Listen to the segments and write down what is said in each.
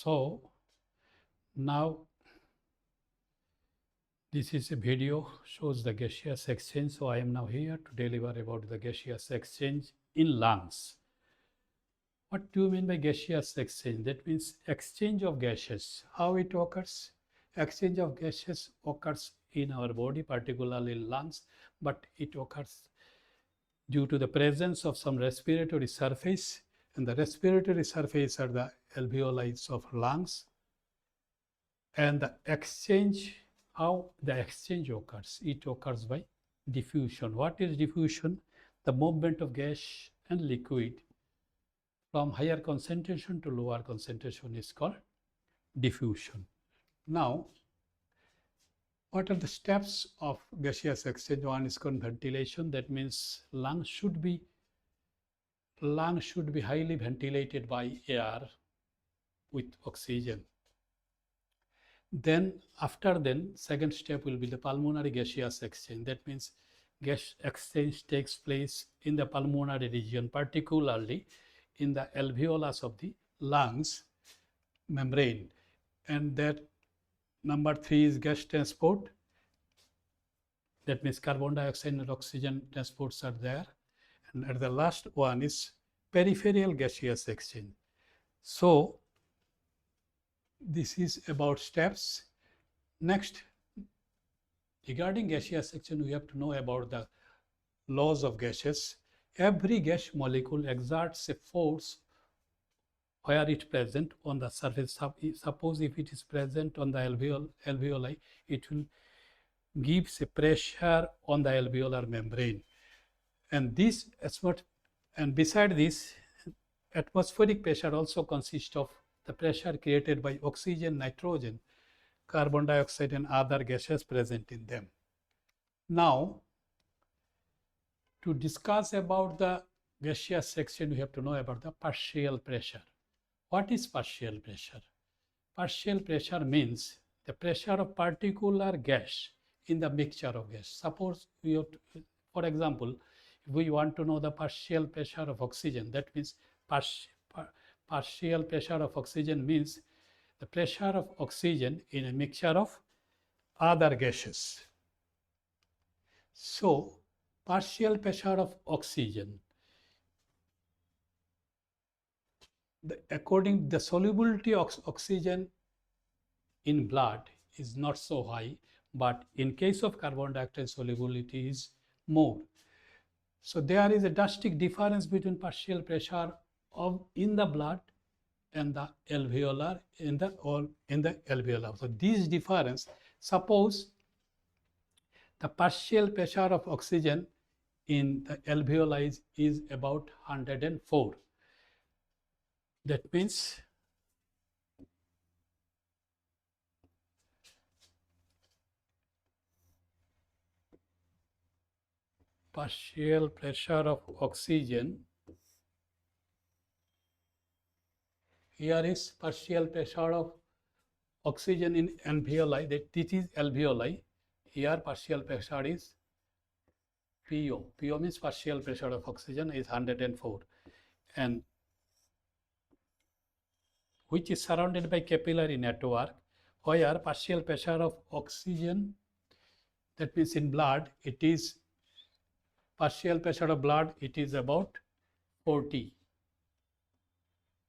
So now this is a video shows the gaseous exchange. So I am now here to deliver about the gaseous exchange in lungs. What do you mean by gaseous exchange? That means exchange of gases. How it occurs? Exchange of gases occurs in our body, particularly lungs, but it occurs due to the presence of some respiratory surface, and the respiratory surface are the alveoli of lungs. And the exchange, how the exchange occurs? It occurs by diffusion. What is diffusion? The movement of gas and liquid from higher concentration to lower concentration is called diffusion. Now, what are the steps of gaseous exchange? One is called ventilation. That means lungs should be highly ventilated by air with oxygen. Then second step will be the pulmonary gaseous exchange. That means gas exchange takes place in the pulmonary region, particularly in the alveolus of the lungs membrane. And that number 3 is gas transport. That means carbon dioxide and oxygen transports are there. And at the last one is peripheral gaseous exchange. So this is about steps. Next, regarding gaseous exchange, we have to know about the laws of gases. Every gas molecule exerts a force where it is present on the surface. Suppose if it is present on the alveoli, it will gives a pressure on the alveolar membrane. And beside this, atmospheric pressure also consists of the pressure created by oxygen, nitrogen, carbon dioxide and other gases present in them. Now, to discuss about the gaseous section, we have to know about the partial pressure. What is partial pressure? Partial pressure means the pressure of particular gas in the mixture of gas. Suppose we have to, for example, if we want to know the partial pressure of oxygen, that means partial pressure of oxygen means the pressure of oxygen in a mixture of other gases. So, partial pressure of oxygen, according the solubility of oxygen in blood is not so high, but in case of carbon dioxide solubility is more. So there is a drastic difference between partial pressure in the blood and the alveolar in the alveolar. So this difference, suppose the partial pressure of oxygen in the alveoli is about 104. That means partial pressure of oxygen, here is partial pressure of oxygen in alveoli, that this is alveoli, here partial pressure is PO. PO means partial pressure of oxygen is 104, and which is surrounded by capillary network, where partial pressure of oxygen, that means in blood, it is partial pressure of blood, it is about 40.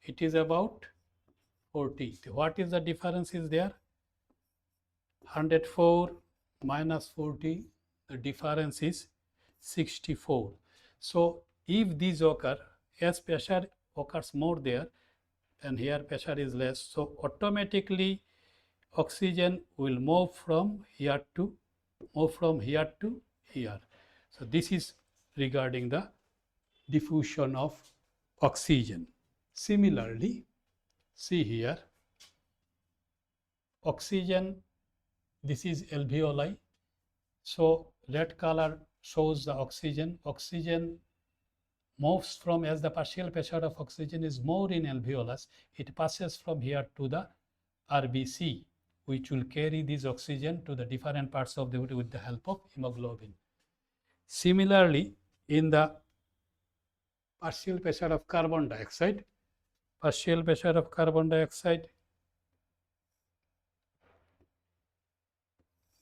It is about 40. What is the difference is there? 104 minus 40, the difference is 64. So if these occur, as pressure occurs more there and here pressure is less, so automatically oxygen will move from here to here. So this is regarding the diffusion of oxygen. Similarly, see here, oxygen, this is alveoli. So red color shows the oxygen. Oxygen moves from, as the partial pressure of oxygen is more in alveolus, it passes from here to the RBC, which will carry this oxygen to the different parts of the body with the help of hemoglobin. Similarly, in the partial pressure of carbon dioxide,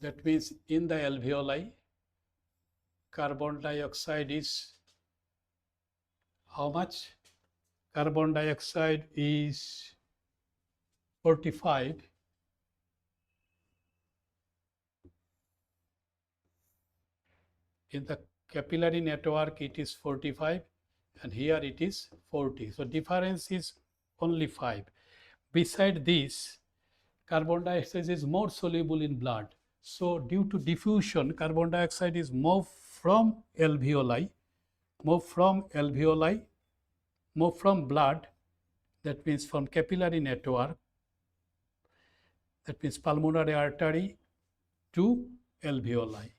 That means in the alveoli, carbon dioxide is how much? Carbon dioxide is 45. In the capillary network, it is 45, and here it is 40. So difference is only 5. Beside this, carbon dioxide is more soluble in blood. So due to diffusion, carbon dioxide is moved from alveoli, moved from alveoli, moved from blood, that means from capillary network, that means pulmonary artery to alveoli.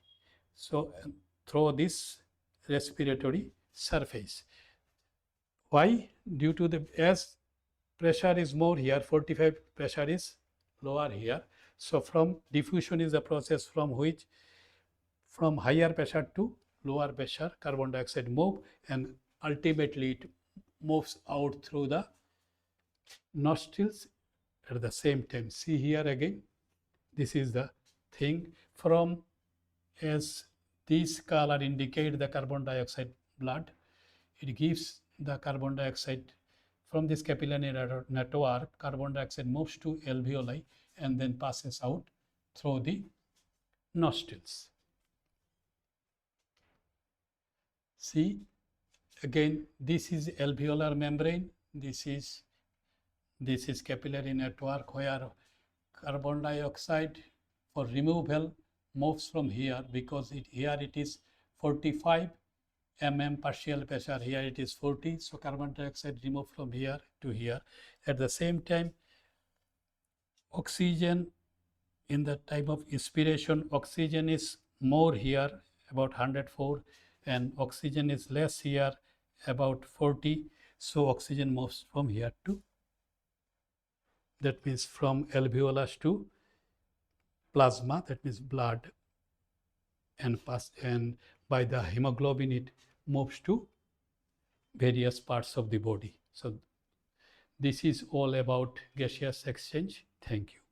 So through this respiratory surface. Why? Due to the, as pressure is more here, 45, pressure is lower here. So from diffusion is the process from which from higher pressure to lower pressure carbon dioxide move, and ultimately it moves out through the nostrils at the same time. See here again, this is the thing. From, as this color indicate the carbon dioxide blood, it gives the carbon dioxide from this capillary network. Carbon dioxide moves to alveoli and then passes out through the nostrils. See again, this is alveolar membrane, this is capillary network where carbon dioxide for removal moves from here, because here it is 45 mm partial pressure, here it is 40. So carbon dioxide removed from here to here. At the same time, oxygen, in the time of inspiration, oxygen is more here, about 104, and oxygen is less here, about 40. So oxygen moves from here to, that means from alveolus to plasma, that means blood, and by the hemoglobin it moves to various parts of the body. So this is all about gaseous exchange. Thank you.